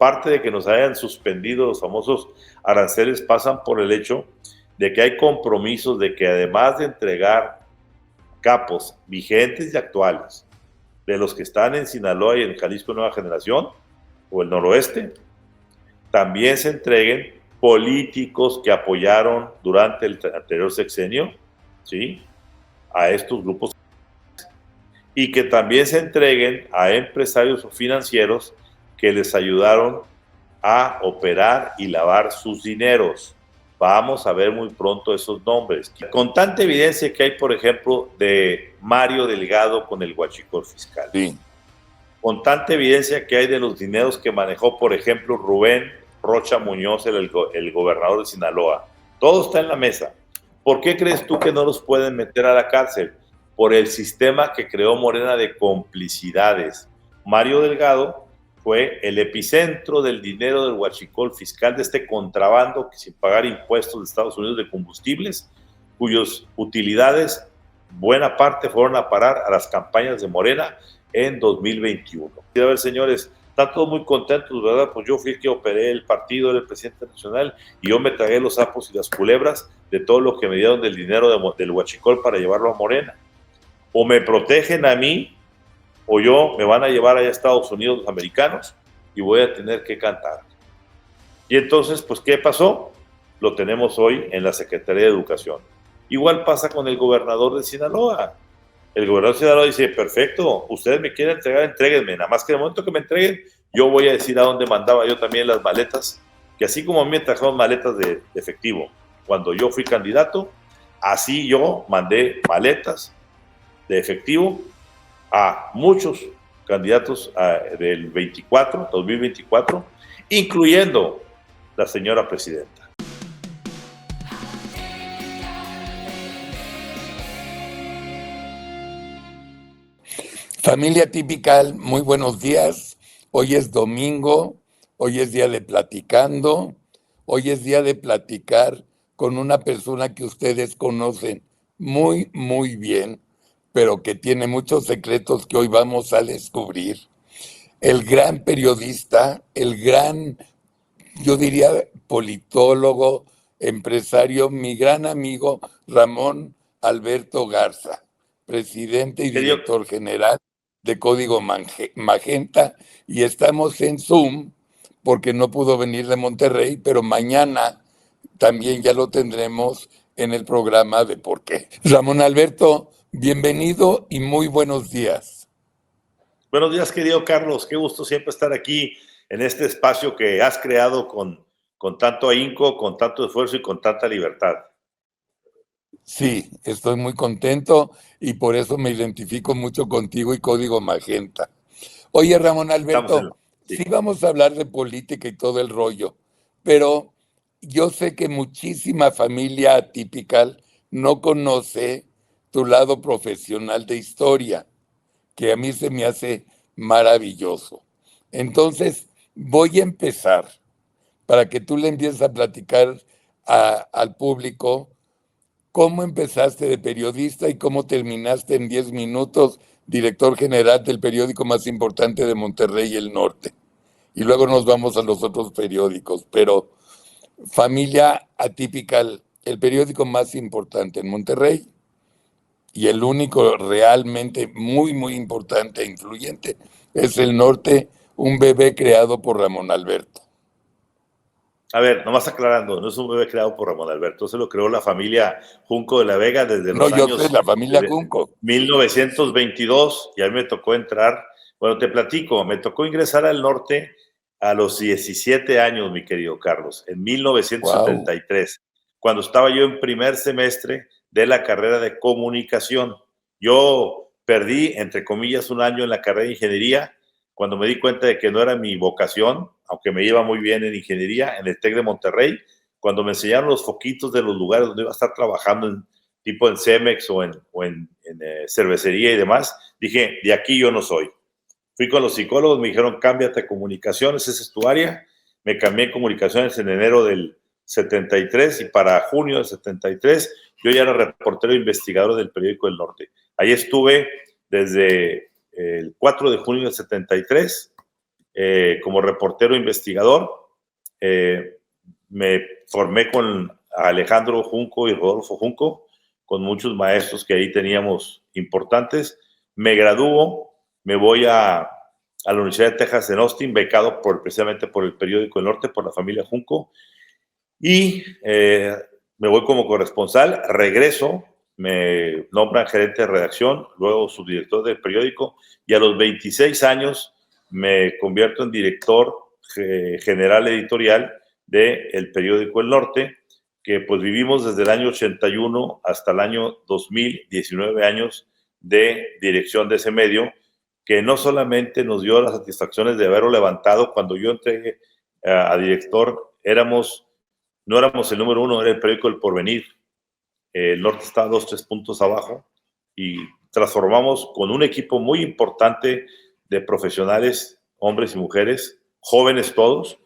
parte de que nos hayan suspendido los famosos aranceles pasan por el hecho de que hay compromisos de que además de entregar capos vigentes y actuales de los que están en Sinaloa y en Jalisco Nueva Generación o el noroeste, también se entreguen políticos que apoyaron durante el anterior sexenio, ¿sí?, a estos grupos, y que también se entreguen a empresarios financieros que les ayudaron a operar y lavar sus dineros. Vamos a ver muy pronto esos nombres. Con tanta evidencia que hay, por ejemplo, de Mario Delgado con el huachicol fiscal. Sí. Con tanta evidencia que hay de los dineros que manejó, por ejemplo, Rubén Rocha Muñoz, el gobernador de Sinaloa. Todo está en la mesa. ¿Por qué crees tú que no los pueden meter a la cárcel? Por el sistema que creó Morena de complicidades. Mario Delgado fue el epicentro del dinero del huachicol fiscal, de este contrabando que sin pagar impuestos de Estados Unidos de combustibles, cuyas utilidades, buena parte, fueron a parar a las campañas de Morena en 2021. A ver, señores, están todos muy contentos, ¿verdad? Pues yo fui el que operé el partido, era el presidente nacional, y yo me tragué los sapos y las culebras de todo lo que me dieron del dinero del huachicol para llevarlo a Morena. O me protegen a mí, o yo me van a llevar allá a Estados Unidos los americanos y voy a tener que cantar. Y entonces, pues, ¿qué pasó? Lo tenemos hoy en la Secretaría de Educación. Igual pasa con el gobernador de Sinaloa. El gobernador de Sinaloa dice, perfecto, ustedes me quieren entregar, entréguenme, nada más que en el momento que me entreguen, yo voy a decir a dónde mandaba yo también las maletas, que así como a mí me trajeron maletas de efectivo cuando yo fui candidato, así yo mandé maletas de efectivo a muchos candidatos del 2024, incluyendo la señora presidenta. Familia Tipical, muy buenos días. Hoy es domingo, hoy es día de platicando, hoy es día de platicar con una persona que ustedes conocen muy, muy bien, pero que tiene muchos secretos que hoy vamos a descubrir. El gran periodista, el gran, yo diría, politólogo, empresario, mi gran amigo Ramón Alberto Garza, presidente y director general de Código Magenta, y estamos en Zoom porque no pudo venir de Monterrey, pero mañana también ya lo tendremos en el programa de Por qué. Ramón Alberto, bienvenido y muy buenos días. Buenos días, querido Carlos. Qué gusto siempre estar aquí en este espacio que has creado con tanto ahínco, con tanto esfuerzo y con tanta libertad. Sí, estoy muy contento y por eso me identifico mucho contigo y Código Magenta. Oye, Ramón Alberto, sí vamos a hablar de política y todo el rollo, pero yo sé que muchísima familia atípica no conoce tu lado profesional de historia, que a mí se me hace maravilloso. Entonces, voy a empezar para que tú le empieces a platicar al público cómo empezaste de periodista y cómo terminaste en 10 minutos director general del periódico más importante de Monterrey, El Norte. Y luego nos vamos a los otros periódicos, pero Familia Atípica, el periódico más importante en Monterrey y el único realmente muy, muy importante e influyente es El Norte, un bebé creado por Ramón Alberto. A ver, nomás aclarando, no es un bebé creado por Ramón Alberto, se lo creó la familia Junco de la Vega desde los años... No, yo sé, la familia Junco. 1922, y a mí me tocó entrar, bueno, te platico, me tocó ingresar al Norte a los 17 años, mi querido Carlos, en 1973, cuando estaba yo en primer semestre de la carrera de comunicación. Yo perdí, entre comillas, un año en la carrera de ingeniería, cuando me di cuenta de que no era mi vocación, aunque me iba muy bien en ingeniería, en el TEC de Monterrey, cuando me enseñaron los foquitos de los lugares donde iba a estar trabajando, tipo en Cemex o en cervecería y demás, dije, de aquí yo no soy. Fui con los psicólogos, me dijeron, cámbiate a comunicaciones, esa es tu área. Me cambié en comunicaciones en enero del 73 y para junio del 73 yo ya era reportero e investigador del periódico El Norte. Ahí estuve desde el 4 de junio del 73 como reportero investigador. Me formé con Alejandro Junco y Rodolfo Junco, con muchos maestros que ahí teníamos importantes. Me gradúo, me voy a la Universidad de Texas en Austin, becado precisamente por el periódico El Norte, por la familia Junco, y me voy como corresponsal, regreso, me nombran gerente de redacción, luego subdirector del periódico, y a los 26 años me convierto en director general editorial del periódico El Norte, que pues vivimos desde el año 81 hasta el año 2000, 19 años de dirección de ese medio, que no solamente nos dio las satisfacciones de haberlo levantado. Cuando yo entré a director, no éramos el número uno, era el periódico El Porvenir. El Norte estaba 2-3 puntos abajo y transformamos con un equipo muy importante de profesionales, hombres y mujeres, jóvenes todos.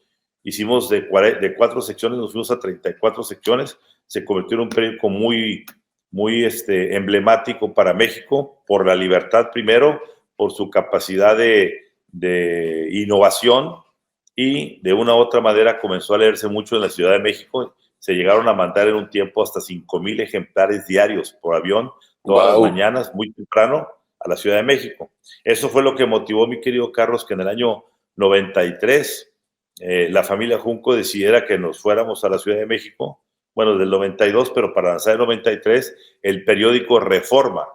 Hicimos de 4 secciones, nos fuimos a 34 secciones. Se convirtió en un periódico muy emblemático para México, por la libertad primero, por su capacidad de innovación, y de una u otra manera comenzó a leerse mucho en la Ciudad de México. Se llegaron a mandar en un tiempo hasta 5,000 ejemplares diarios por avión, todas las mañanas, muy temprano, a la Ciudad de México. Eso fue lo que motivó, mi querido Carlos, que en el año 93 la familia Junco decidiera que nos fuéramos a la Ciudad de México. Bueno, del 92, pero para lanzar el 93, el periódico Reforma,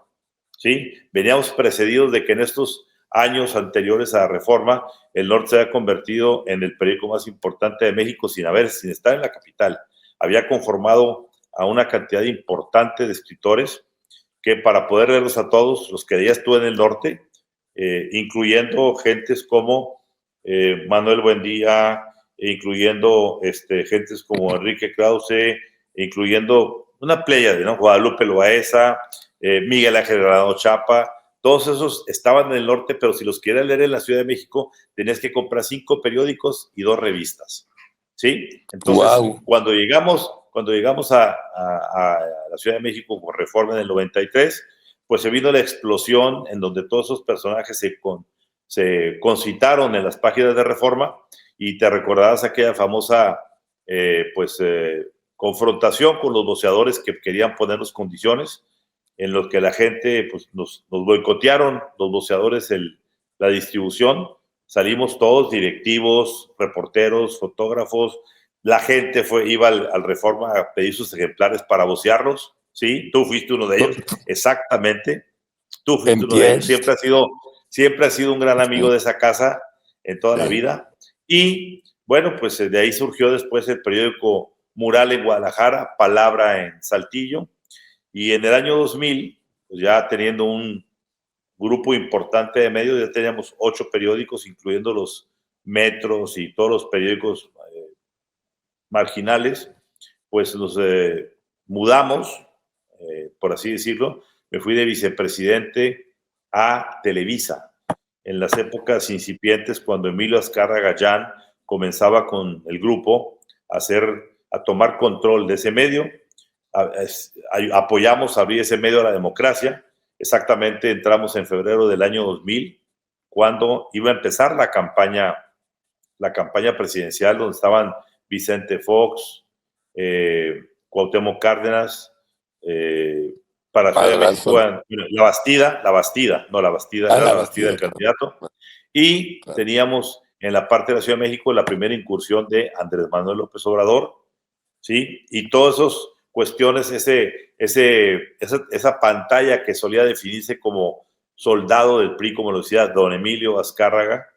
¿sí? Veníamos precedidos de que en estos años anteriores a la Reforma, El Norte se había convertido en el periódico más importante de México sin estar en la capital. Había conformado a una cantidad importante de escritores que, para poder leerlos a todos, los que leías tú en El Norte, incluyendo gentes como Manuel Buendía, incluyendo gentes como Enrique Krause, incluyendo una pléyade, ¿no? Guadalupe Loaesa, Miguel Ángel Granado Chapa. Todos esos estaban en El Norte, pero si los querías leer en la Ciudad de México, tenías que comprar 5 periódicos y 2 revistas, ¿sí? Entonces, cuando llegamos a la Ciudad de México con Reforma en el 93, pues se vino la explosión en donde todos esos personajes se concitaron en las páginas de Reforma, y te recordarás aquella famosa confrontación con los voceadores que querían ponernos condiciones, en los que la gente pues, nos boicotearon, los voceadores, la distribución. Salimos todos, directivos, reporteros, fotógrafos. La gente iba al Reforma a pedir sus ejemplares para vocearlos, ¿sí? Tú fuiste uno de ellos, exactamente. Tú fuiste uno de ellos. Siempre has sido un gran amigo de esa casa en toda la vida. Y bueno, pues de ahí surgió después el periódico Mural en Guadalajara, Palabra en Saltillo. Y en el año 2000, pues ya teniendo un grupo importante de medios, ya teníamos 8 periódicos, incluyendo los metros y todos los periódicos marginales, pues nos mudamos, por así decirlo. Me fui de vicepresidente a Televisa, en las épocas incipientes, cuando Emilio Azcárraga Gallán comenzaba con el grupo a tomar control de ese medio. Apoyamos abrir ese medio a la democracia. Exactamente, entramos en febrero del año 2000, cuando iba a empezar la campaña presidencial, donde estaban Vicente Fox, Cuauhtémoc Cárdenas, para Ciudad de México, la Bastida del candidato, y claro, teníamos en la parte de la Ciudad de México la primera incursión de Andrés Manuel López Obrador, ¿sí? Y todas esas cuestiones, esa pantalla que solía definirse como soldado del PRI, como lo decía don Emilio Azcárraga,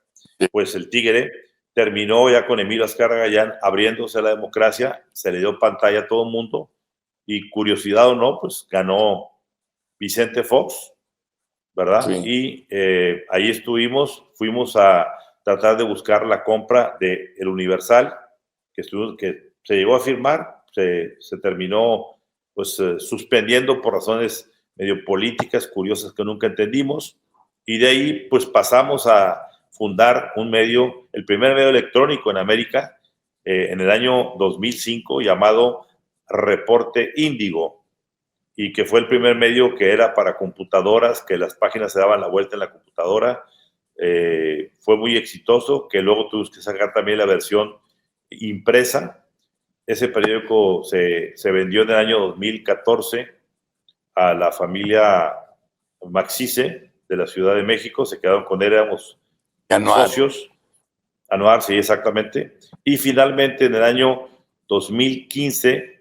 pues el tigre, terminó ya con Emilio Azcárraga ya abriéndose a la democracia, se le dio pantalla a todo el mundo, y curiosidad o no, pues ganó Vicente Fox, ¿verdad? Sí. Y ahí fuimos a tratar de buscar la compra de El Universal, que se llegó a firmar, se terminó pues suspendiendo por razones medio políticas, curiosas, que nunca entendimos, y de ahí pues pasamos a fundar un medio, el primer medio electrónico en América, en el año 2005, llamado Reporte Índigo, y que fue el primer medio que era para computadoras, que las páginas se daban la vuelta en la computadora, fue muy exitoso, que luego tuvimos que sacar también la versión impresa. Ese periódico se vendió en el año 2014 a la familia Maxice de la Ciudad de México. Se quedaron con él, éramos Anuar. socios. Anuar, sí, exactamente. Y finalmente en el año 2015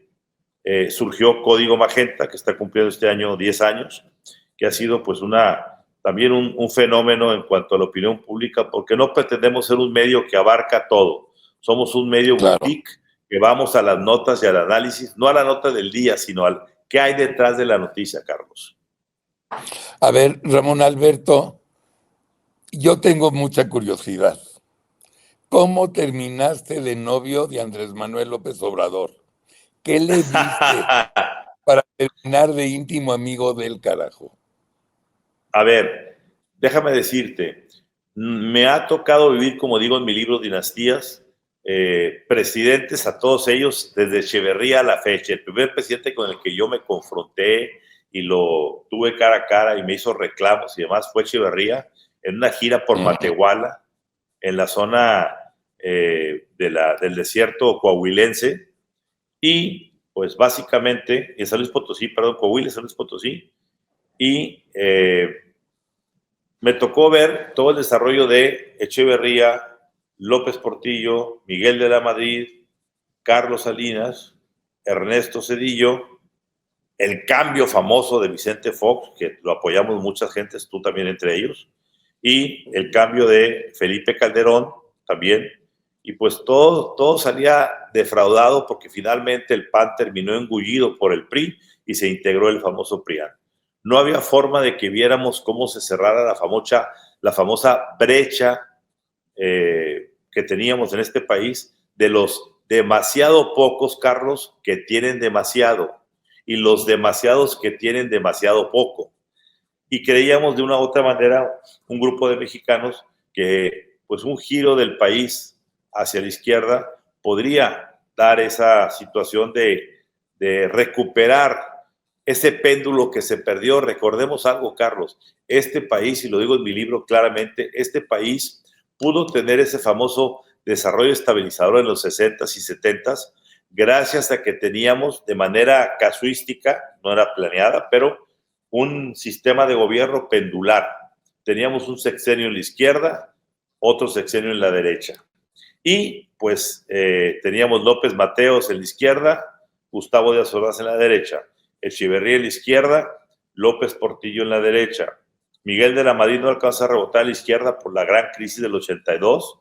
surgió Código Magenta, que está cumpliendo este año 10 años, que ha sido pues también un fenómeno en cuanto a la opinión pública, porque no pretendemos ser un medio que abarca todo. Somos un medio boutique que vamos a las notas y al análisis, no a la nota del día, sino al qué hay detrás de la noticia, Carlos. A ver, Ramón Alberto, yo tengo mucha curiosidad. ¿Cómo terminaste de novio de Andrés Manuel López Obrador? ¿Qué le viste para terminar de íntimo amigo del carajo? A ver, déjame decirte, me ha tocado vivir, como digo en mi libro Dinastías, presidentes a todos ellos, desde Echeverría a la fecha. El primer presidente con el que yo me confronté y lo tuve cara a cara y me hizo reclamos y demás fue Echeverría, en una gira por Matehuala, en la zona del desierto coahuilense, y pues básicamente, en San Luis Potosí, perdón, Coahuila, San Luis Potosí, y me tocó ver todo el desarrollo de Echeverría, López Portillo, Miguel de la Madrid, Carlos Salinas, Ernesto Zedillo, el cambio famoso de Vicente Fox, que lo apoyamos muchas gentes, tú también entre ellos, y el cambio de Felipe Calderón también, y pues todo salía defraudado porque finalmente el PAN terminó engullido por el PRI y se integró el famoso PRIAN. No había forma de que viéramos cómo se cerrara la famosa brecha que teníamos en este país de los demasiado pocos, Carlos, que tienen demasiado y los demasiados que tienen demasiado poco. Y creíamos de una u otra manera, un grupo de mexicanos, que pues un giro del país hacia la izquierda podría dar esa situación de recuperar ese péndulo que se perdió. Recordemos algo, Carlos, este país, y lo digo en mi libro claramente, este país pudo tener ese famoso desarrollo estabilizador en los 60s y 70s gracias a que teníamos de manera casuística, no era planeada, pero un sistema de gobierno pendular. Teníamos un sexenio en la izquierda, otro sexenio en la derecha. Y pues teníamos López Mateos en la izquierda, Gustavo Díaz Ordaz en la derecha, Echeverría en la izquierda, López Portillo en la derecha. Miguel de la Madrid no alcanza a rebotar a la izquierda por la gran crisis del 82,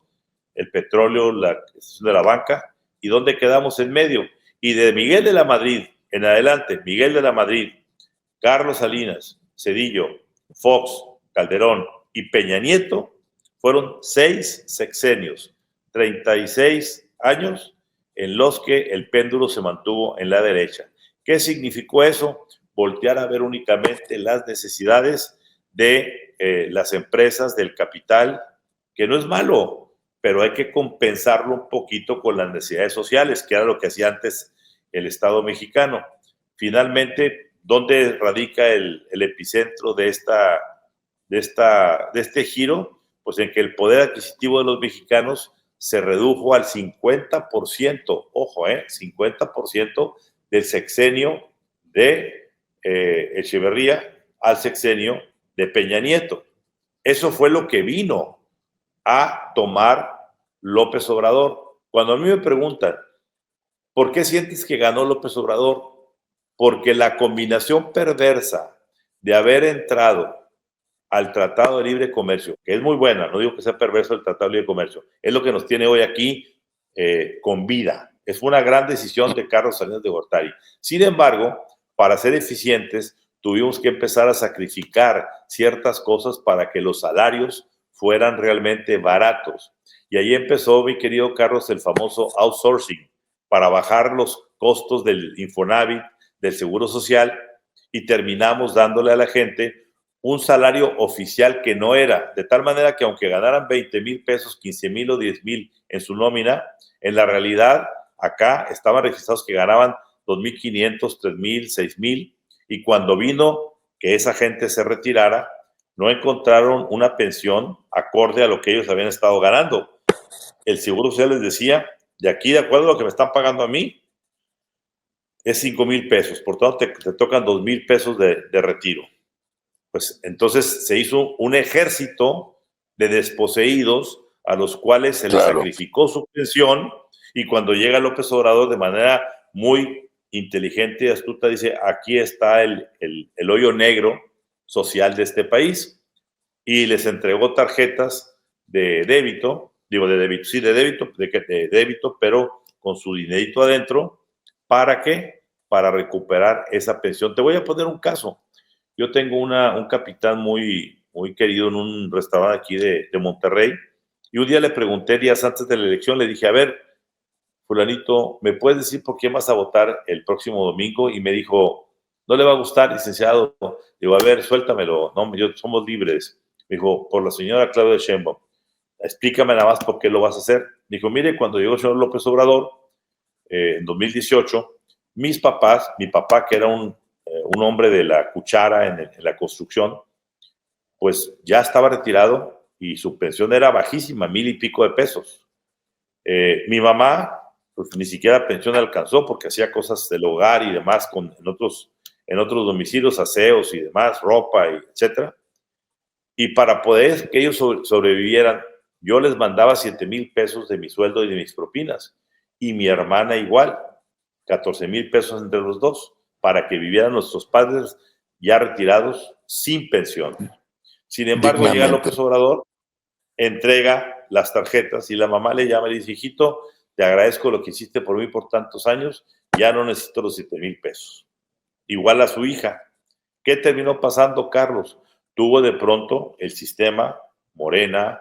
el petróleo, la crisis de la banca. ¿Y dónde quedamos en medio? Y de Miguel de la Madrid en adelante, Miguel de la Madrid, Carlos Salinas, Zedillo, Fox, Calderón y Peña Nieto, fueron 6 sexenios, 36 años en los que el péndulo se mantuvo en la derecha. ¿Qué significó eso? Voltear a ver únicamente las necesidades de las empresas, del capital, que no es malo, pero hay que compensarlo un poquito con las necesidades sociales, que era lo que hacía antes el Estado mexicano. Finalmente, ¿dónde radica el epicentro de este giro? Pues en que el poder adquisitivo de los mexicanos se redujo al 50%, ojo, 50% del sexenio de Echeverría al sexenio de Peña Nieto. Eso fue lo que vino a tomar López Obrador. Cuando a mí me preguntan, ¿por qué sientes que ganó López Obrador? Porque la combinación perversa de haber entrado al Tratado de Libre Comercio, que es muy buena, no digo que sea perverso el Tratado de Libre Comercio, es lo que nos tiene hoy aquí con vida. Es una gran decisión de Carlos Salinas de Gortari. Sin embargo, para ser eficientes, tuvimos que empezar a sacrificar ciertas cosas para que los salarios fueran realmente baratos. Y ahí empezó, mi querido Carlos, el famoso outsourcing, para bajar los costos del Infonavit, del Seguro Social, y terminamos dándole a la gente un salario oficial que no era, de tal manera que aunque ganaran 20,000 pesos, 15,000 o 10,000 en su nómina, en la realidad acá estaban registrados que ganaban 2,500, 3,000, 6,000, y cuando vino que esa gente se retirara, no encontraron una pensión acorde a lo que ellos habían estado ganando. El Seguro Social les decía, de aquí, de acuerdo a lo que me están pagando a mí, es 5,000 pesos, por tanto te tocan 2,000 pesos de retiro. Pues entonces se hizo un ejército de desposeídos a los cuales se les sacrificó su pensión, y cuando llega López Obrador de manera muy inteligente y astuta dice, aquí está el hoyo negro social de este país, y les entregó tarjetas de débito, de débito, pero con su dinerito adentro. ¿Para qué? Para recuperar esa pensión. Te voy a poner un caso. Yo tengo un capitán muy, muy querido en un restaurante aquí de Monterrey, y un día le pregunté, días antes de la elección, le dije, a ver, fulanito, ¿me puedes decir por quién vas a votar el próximo domingo? Y me dijo, no le va a gustar, licenciado. Digo, a ver, suéltamelo, no, somos libres. Me dijo, por la señora Claudia Sheinbaum. Explícame nada más por qué lo vas a hacer. Me dijo, mire, cuando llegó el señor López Obrador, en 2018, mi papá, que era un hombre de la cuchara en la construcción, pues ya estaba retirado y su pensión era bajísima, 1,000 y pico de pesos. Mi mamá, pues ni siquiera pensión alcanzó porque hacía cosas del hogar y demás en otros domicilios, aseos y demás, ropa, etcétera. Y para poder que ellos sobrevivieran, yo les mandaba 7,000 pesos de mi sueldo y de mis propinas. Y mi hermana igual, 14,000 pesos entre los dos, para que vivieran nuestros padres ya retirados sin pensión. Sin embargo, llega López Obrador, entrega las tarjetas y la mamá le llama y le dice, hijito, te agradezco lo que hiciste por mí por tantos años, ya no necesito los 7,000 pesos. Igual a su hija. ¿Qué terminó pasando, Carlos? Tuvo de pronto el sistema Morena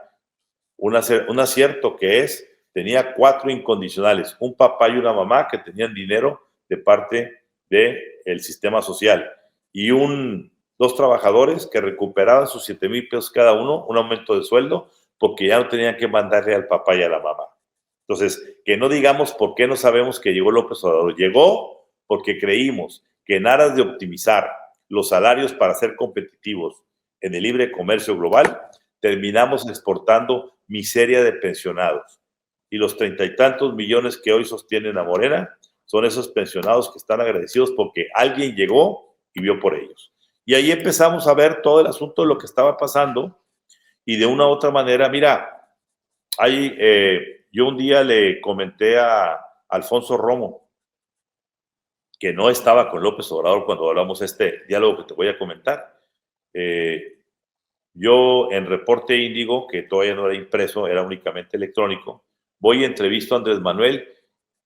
un acierto que tenía 4 incondicionales, un papá y una mamá que tenían dinero de parte del sistema social, y 2 trabajadores que recuperaban sus 7,000 pesos cada uno, un aumento de sueldo, porque ya no tenían que mandarle al papá y a la mamá. Entonces, que no digamos por qué no sabemos que llegó López Obrador. Llegó porque creímos que en aras de optimizar los salarios para ser competitivos en el libre comercio global, terminamos exportando miseria de pensionados. Y los 30 y tantos millones que hoy sostienen a Morena son esos pensionados que están agradecidos porque alguien llegó y vio por ellos. Y ahí empezamos a ver todo el asunto de lo que estaba pasando, y de una u otra manera, mira, yo un día le comenté a Alfonso Romo, que no estaba con López Obrador cuando hablamos este diálogo que te voy a comentar. Yo en Reporte Índigo, que todavía no era impreso, era únicamente electrónico, voy y entrevisto a Andrés Manuel,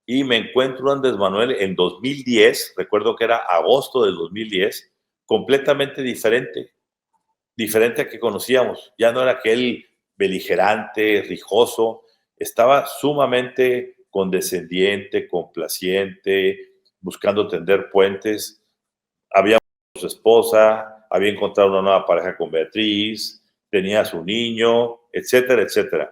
y me encuentro a Andrés Manuel en 2010, recuerdo que era agosto del 2010, completamente diferente a que conocíamos. Ya no era aquel beligerante, rijoso, estaba sumamente condescendiente, complaciente, buscando tender puentes. Había su esposa, había encontrado una nueva pareja con Beatriz, tenía a su niño, etcétera, etcétera.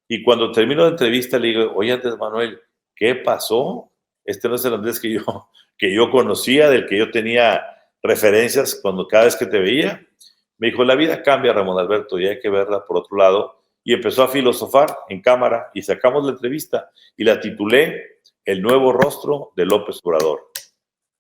Y cuando termino la entrevista le digo, oye, Andrés Manuel, ¿qué pasó? Este no es el Andrés que yo conocía, del que yo tenía referencias cada vez que te veía. Me dijo, la vida cambia, Ramón Alberto, y hay que verla por otro lado. Y empezó a filosofar en cámara, y sacamos la entrevista y la titulé El nuevo rostro de López Obrador.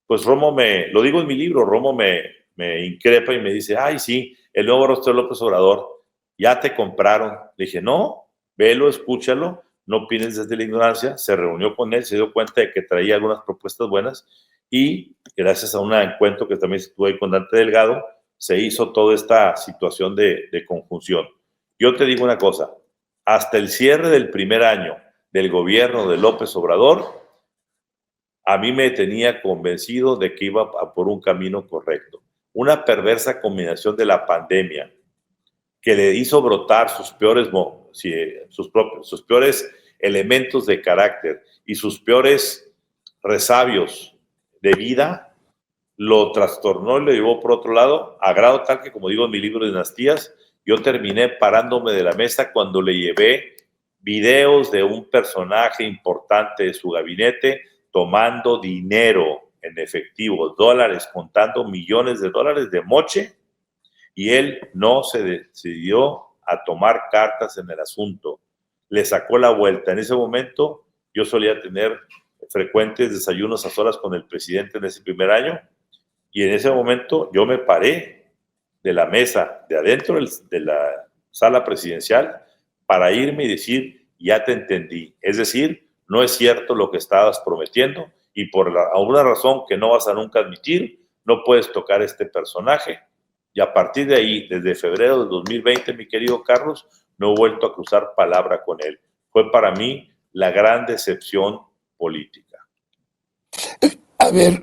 Pues Romo lo digo en mi libro, Romo me increpa y me dice, ay, sí, el nuevo rostro de López Obrador, ya te compraron. Le dije, no, velo, escúchalo, no opines desde la ignorancia. Se reunió con él, se dio cuenta de que traía algunas propuestas buenas, y gracias a un encuentro que también estuve ahí con Dante Delgado, se hizo toda esta situación de conjunción. Yo te digo una cosa, hasta el cierre del primer año del gobierno de López Obrador, a mí me tenía convencido de que iba por un camino correcto. Una perversa combinación de la pandemia, que le hizo brotar sus peores elementos de carácter y sus peores resabios de vida, lo trastornó y lo llevó por otro lado, a grado tal que, como digo en mi libro de Dinastías, yo terminé parándome de la mesa cuando le llevé videos de un personaje importante de su gabinete tomando dinero en efectivo, dólares, contando millones de dólares de moche y él no se decidió a tomar cartas en el asunto. Le sacó la vuelta. En ese momento yo solía tener frecuentes desayunos a solas con el presidente en ese primer año, y en ese momento yo me paré de la mesa, de adentro de la sala presidencial, para irme y decir, ya te entendí. Es decir, no es cierto lo que estabas prometiendo, y por alguna razón que no vas a nunca admitir, no puedes tocar este personaje. Y a partir de ahí, desde febrero del 2020, mi querido Carlos, no he vuelto a cruzar palabra con él. Fue para mí la gran decepción política. A ver,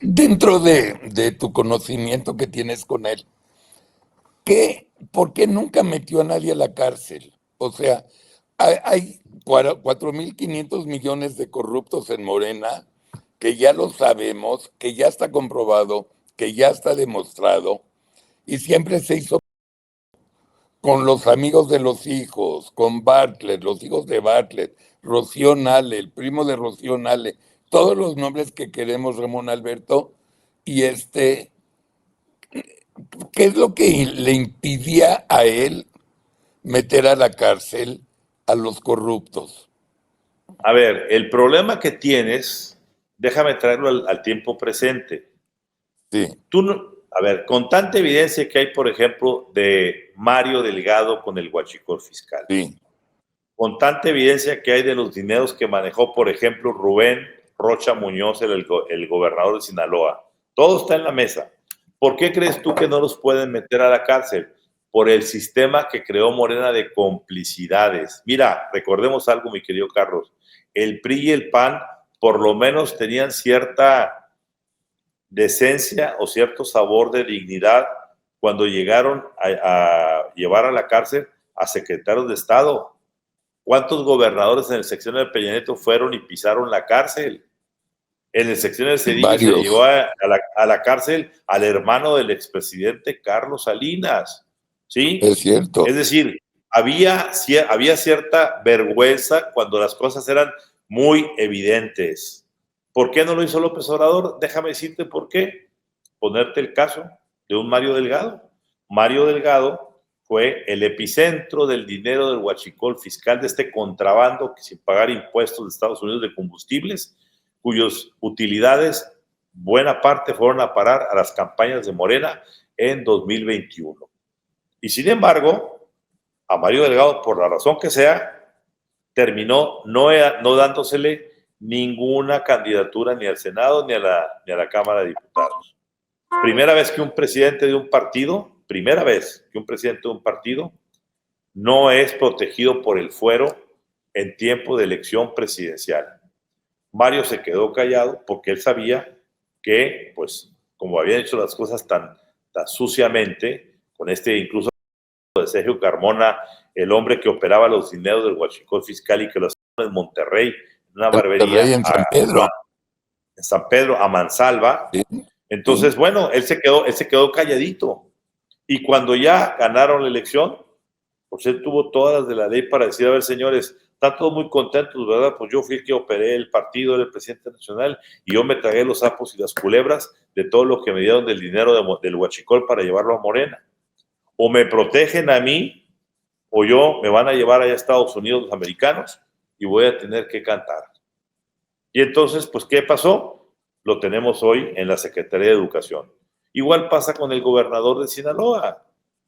dentro de tu conocimiento que tienes con él, ¿por qué nunca metió a nadie a la cárcel? O sea, hay 4.500 millones de corruptos en Morena, que ya lo sabemos, que ya está comprobado, que ya está demostrado, y siempre se hizo con los amigos de los hijos, con Bartlett, los hijos de Bartlett, Rocío Nale, el primo de Rocío Nale, todos los nombres que queremos, Ramón Alberto, y ¿qué es lo que le impidía a él meter a la cárcel a los corruptos? A ver, el problema que tienes, déjame traerlo al tiempo presente. Sí. A ver, con tanta evidencia que hay, por ejemplo, de Mario Delgado con el huachicol fiscal. Sí. Con tanta evidencia que hay de los dineros que manejó, por ejemplo, Rubén Rocha Muñoz, el gobernador de Sinaloa. Todo está en la mesa. ¿Por qué crees tú que no los pueden meter a la cárcel? Por el sistema que creó Morena de complicidades. Mira, recordemos algo, mi querido Carlos. El PRI y el PAN por lo menos tenían cierta decencia o cierto sabor de dignidad cuando llegaron a llevar a la cárcel a secretarios de Estado. ¿Cuántos gobernadores en el sexenio de Peña Nieto fueron y pisaron la cárcel? En el sexenio de Cedillo se llevó a la cárcel al hermano del expresidente Carlos Salinas. ¿Sí? Es cierto. Es decir, había cierta vergüenza cuando las cosas eran muy evidentes. ¿Por qué no lo hizo López Obrador? Déjame decirte por qué. Ponerte el caso de un Mario Delgado. Mario Delgado fue el epicentro del dinero del huachicol fiscal, de este contrabando que sin pagar impuestos de Estados Unidos de combustibles, cuyas utilidades, buena parte, fueron a parar a las campañas de Morena en 2021. Y sin embargo, a Mario Delgado, por la razón que sea, terminó no dándosele ninguna candidatura ni al Senado ni a la Cámara de Diputados. Primera vez que un presidente de un partido no es protegido por el fuero en tiempo de elección presidencial. Mario se quedó callado porque él sabía que, pues, como habían hecho las cosas tan suciamente, con incluso de Sergio Carmona, el hombre que operaba los dineros del huachicol fiscal y que lo hacía en Monterrey, una barbería en San Pedro. En San Pedro, a mansalva. Sí. Entonces, bueno, él se quedó calladito. Y cuando ya ganaron la elección, pues él tuvo todas de la ley para decir, a ver, señores, están todos muy contentos, ¿verdad? Pues yo fui el que operé el partido, era el presidente nacional, y yo me tragué los sapos y las culebras de todo lo que me dieron del dinero del huachicol para llevarlo a Morena. O me protegen a mí, o me van a llevar allá a Estados Unidos los americanos y voy a tener que cantar. Y entonces, pues, ¿qué pasó? Lo tenemos hoy en la Secretaría de Educación. Igual pasa con el gobernador de Sinaloa.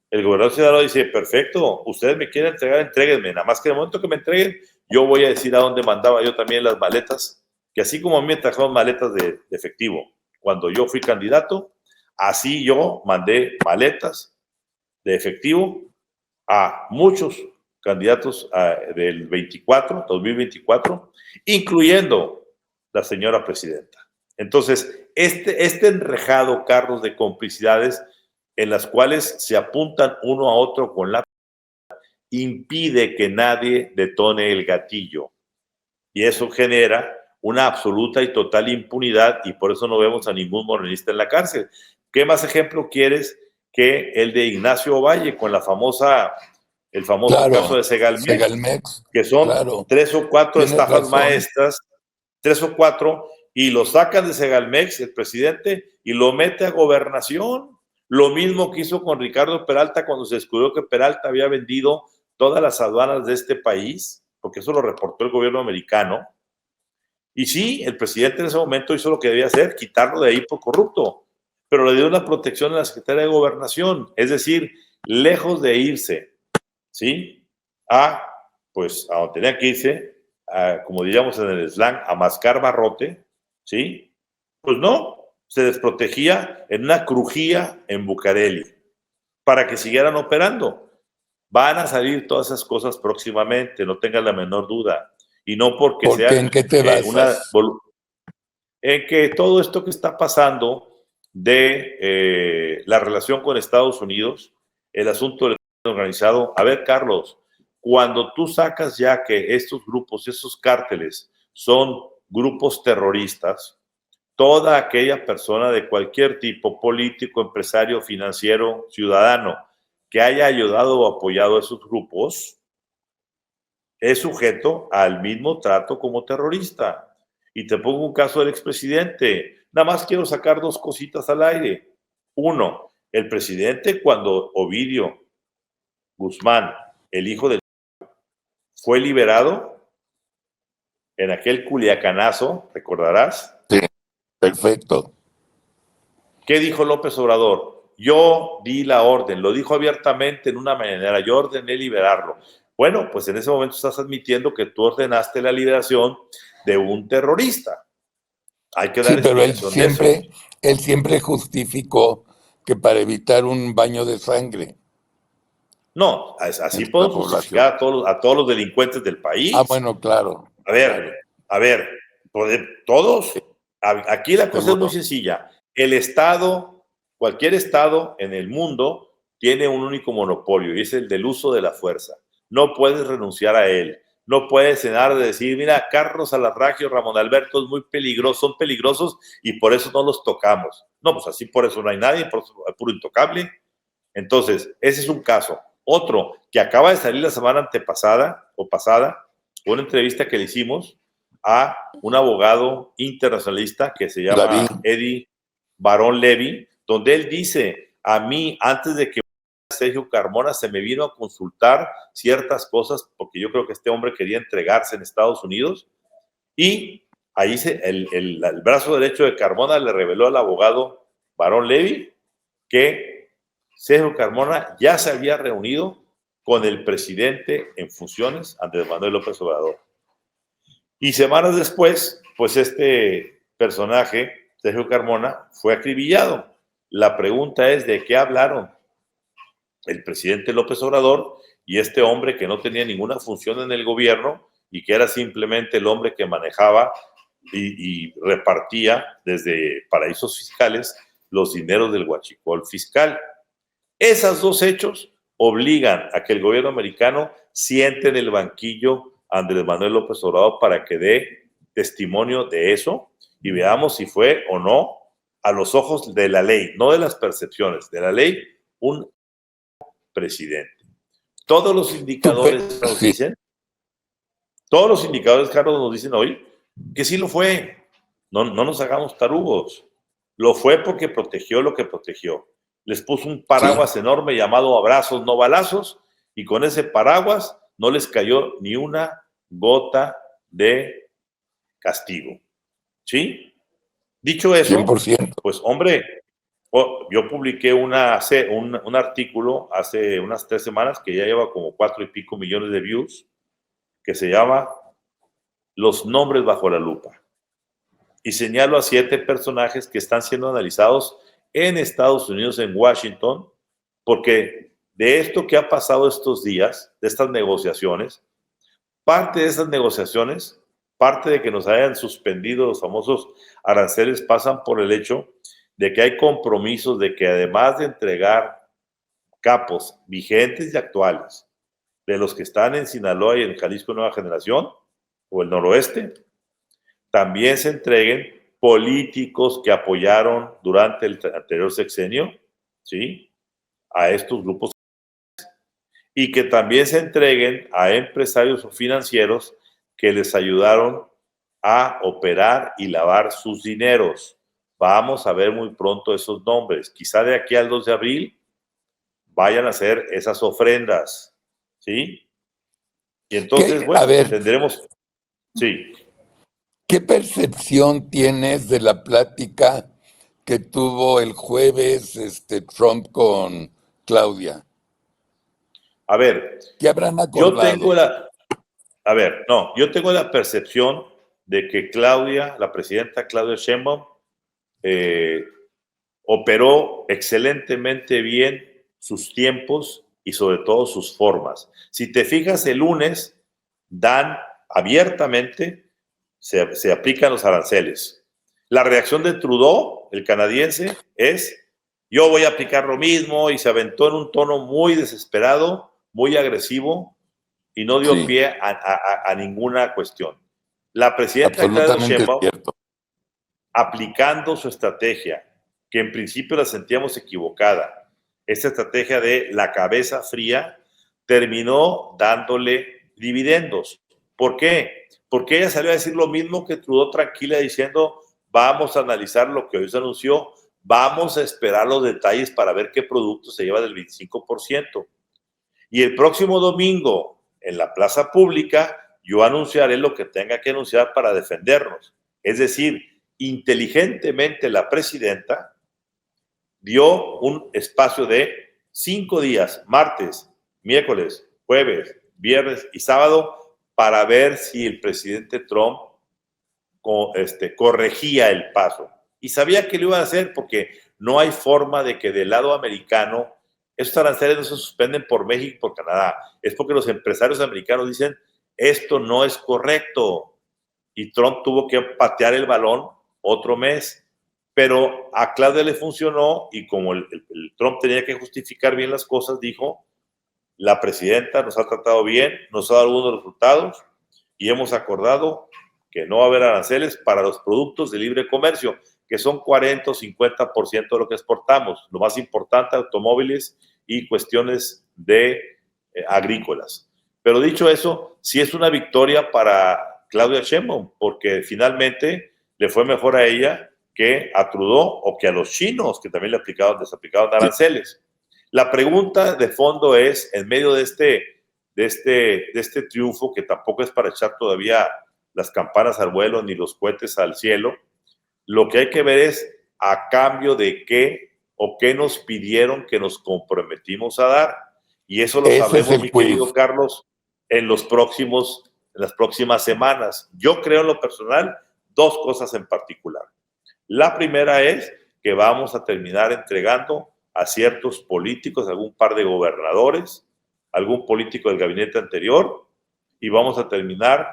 El gobernador de Sinaloa dice, perfecto, ustedes me quieren entregar, entréguenme. Nada más que en el momento que me entreguen, yo voy a decir a dónde mandaba yo también las maletas, que así como a mí me trajeron maletas de efectivo cuando yo fui candidato, así yo mandé maletas de efectivo a muchos candidatos del 2024, incluyendo la señora presidenta. Entonces, este enrejado, Carlos, de complicidades en las cuales se apuntan uno a otro con la impide que nadie detone el gatillo. Y eso genera una absoluta y total impunidad, y por eso no vemos a ningún morenista en la cárcel. ¿Qué más ejemplo quieres que el de Ignacio Ovalle con el famoso caso de Segalmex, que son 3 o 4 estafas maestras, 3 o 4, y lo sacan de Segalmex, el presidente, y lo mete a gobernación, Lo mismo que hizo con Ricardo Peralta cuando se descubrió que Peralta había vendido todas las aduanas de este país, porque eso lo reportó el gobierno americano. Y sí, el presidente en ese momento hizo lo que debía hacer, quitarlo de ahí por corrupto, pero le dio una protección a la Secretaría de Gobernación, es decir, lejos de irse, ¿sí? Pues, a donde tenía que irse, como diríamos en el slang, a mascar barrote, ¿sí? Pues no, se desprotegía en una crujía en Bucareli para que siguieran operando. Van a salir todas esas cosas próximamente, no tengan la menor duda. Y no porque ¿Por qué? ¿En qué te basas? En que todo esto que está pasando de la relación con Estados Unidos, el asunto del crimen organizado. A ver, Carlos, cuando tú sacas ya que estos grupos, esos cárteles, son grupos terroristas, toda aquella persona de cualquier tipo, político, empresario, financiero, ciudadano, que haya ayudado o apoyado a esos grupos, es sujeto al mismo trato como terrorista. Y te pongo un caso del expresidente. Nada más quiero sacar dos cositas al aire. Uno, el presidente cuando Ovidio Guzmán, el hijo del fue liberado en aquel culiacanazo, ¿recordarás? Sí, perfecto. ¿Qué dijo López Obrador? Yo di la orden, lo dijo abiertamente en una mañanera, yo ordené liberarlo. Bueno, pues en ese momento estás admitiendo que tú ordenaste la liberación de un terrorista. Hay que dar Sí, pero explicación de eso. él siempre justificó que para evitar un baño de sangre No, así entre la puedo población. justificar a todos los delincuentes del país. Bueno, claro, A ver, claro. a ver, todos. Aquí la cosa es muy Seguro. sencilla. El Estado, cualquier Estado en el mundo, tiene un único monopolio y es el del uso de la fuerza. No puedes renunciar a él. No puedes cenar de decir, mira, Carlos Alarraqui o Ramón Alberto es muy peligroso, son peligrosos y por eso no los tocamos. No, pues así por eso no hay nadie, por eso es puro intocable. Entonces, ese es un caso. Otro que acaba de salir la semana antepasada o pasada, una entrevista que le hicimos a un abogado internacionalista que se David, llama Eddie Barón Levy, donde él dice, a mí, antes de que Sergio Carmona se me vino a consultar ciertas cosas, porque yo creo que este hombre quería entregarse en Estados Unidos, y ahí el brazo derecho de Carmona le reveló al abogado Barón Levy que Sergio Carmona ya se había reunido con el presidente en funciones, Andrés Manuel López Obrador. Y semanas después, pues este personaje, Sergio Carmona, fue acribillado. La pregunta es, ¿de qué hablaron el presidente López Obrador y este hombre que no tenía ninguna función en el gobierno y que era simplemente el hombre que manejaba y repartía desde paraísos fiscales los dineros del huachicol fiscal? Esos dos hechos obligan a que el gobierno americano siente en el banquillo a Andrés Manuel López Obrador para que dé testimonio de eso y veamos si fue o no, a los ojos de la ley, no de las percepciones, de la ley, un presidente. Todos los indicadores nos sí. dicen, todos los indicadores, Carlos, nos dicen hoy que sí lo fue. No, no nos hagamos tarugos. Lo fue porque protegió lo que protegió. Les puso un paraguas enorme llamado abrazos, no balazos, y con ese paraguas no les cayó ni una gota de castigo. ¿Sí? Dicho eso, 100%. pues hombre, yo publiqué un artículo hace unas 3 semanas que ya lleva como 4 y pico millones de views, que se llama Los nombres bajo la lupa. Y señalo a 7 personajes que están siendo analizados en Estados Unidos, en Washington, porque de esto que ha pasado estos días, de estas negociaciones, parte de esas negociaciones, parte de que nos hayan suspendido los famosos aranceles, pasan por el hecho de que hay compromisos de que además de entregar capos vigentes y actuales de los que están en Sinaloa y en Jalisco Nueva Generación o el noroeste, también se entreguen políticos que apoyaron durante el anterior sexenio, ¿sí?, a estos grupos, y que también se entreguen a empresarios o financieros que les ayudaron a operar y lavar sus dineros. vamos a ver muy pronto esos nombres. Quizá de aquí al 2 de abril vayan a hacer esas ofrendas, ¿sí? Y entonces, bueno, A ver, tendremos, sí. ¿qué percepción tienes de la plática que tuvo el jueves Trump con Claudia? A ver, ¿Qué habrán yo acordado? tengo la, a ver, no, yo tengo la percepción de que Claudia, la presidenta Claudia Sheinbaum, eh, operó excelentemente bien sus tiempos y sobre todo sus formas. Si te fijas, el lunes dan abiertamente, se aplican los aranceles. La reacción de Trudeau, el canadiense, es yo voy a aplicar lo mismo, y se aventó en un tono muy desesperado, muy agresivo, y no dio Sí, pie a ninguna cuestión. La presidenta Claudia absolutamente Sheinbaum, cierto. aplicando su estrategia, que en principio la sentíamos equivocada, esta estrategia de la cabeza fría, terminó dándole dividendos. ¿Por qué? Porque ella salió a decir lo mismo que Trudeau, tranquila, diciendo vamos a analizar lo que hoy se anunció, vamos a esperar los detalles para ver qué producto se lleva del 25%. Y el próximo domingo, en la plaza pública, yo anunciaré lo que tenga que anunciar para defendernos. Es decir, inteligentemente la presidenta dio un espacio de 5 días, martes, miércoles, jueves, viernes y sábado, para ver si el presidente Trump corregía el paso. Y sabía que lo iba a hacer porque no hay forma de que del lado americano esos aranceles no se suspenden por México y por Canadá. Es porque los empresarios americanos dicen esto no es correcto. Y Trump tuvo que patear el balón otro mes. Pero a Claudia le funcionó, y como el Trump tenía que justificar bien las cosas, dijo, la presidenta nos ha tratado bien, nos ha dado algunos resultados y hemos acordado que no va a haber aranceles para los productos de libre comercio, que son 40 o 50% de lo que exportamos. Lo más importante, automóviles y cuestiones de agrícolas. Pero dicho eso, sí es una victoria para Claudia Sheinbaum, porque finalmente le fue mejor a ella que a Trudeau o que a los chinos, que también les aplicaban aranceles. La pregunta de fondo es, en medio de este triunfo, que tampoco es para echar todavía las campanas al vuelo ni los cohetes al cielo, lo que hay que ver es a cambio de qué o qué nos pidieron que nos comprometimos a dar. Y eso lo Ese es sabremos, el mi querido quiz. Carlos, en las próximas semanas. Yo creo en lo personal dos cosas en particular. La primera es que vamos a terminar entregando a ciertos políticos, algún par de gobernadores, algún político del gabinete anterior, y vamos a terminar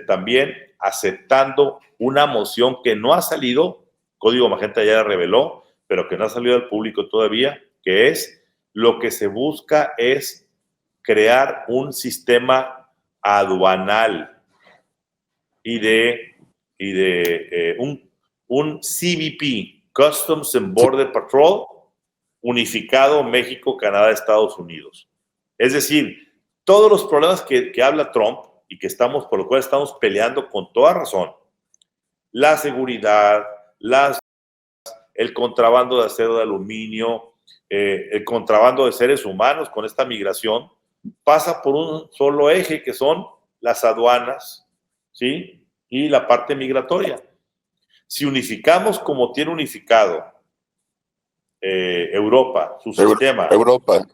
también aceptando una moción que no ha salido, Código Magenta ya la reveló, pero que no ha salido al público todavía, que es lo que se busca es crear un sistema aduanal y de un CBP, Customs and Sí, Border Patrol, unificado México, Canadá, Estados Unidos. Es decir, todos los problemas que habla Trump y que por los cuales estamos peleando con toda razón, la seguridad, el contrabando de acero, de aluminio, el contrabando de seres humanos con esta migración, pasa por un solo eje, que son las aduanas, ¿sí? Y la parte migratoria. Si unificamos como tiene unificado Europa, su sistema, Europa.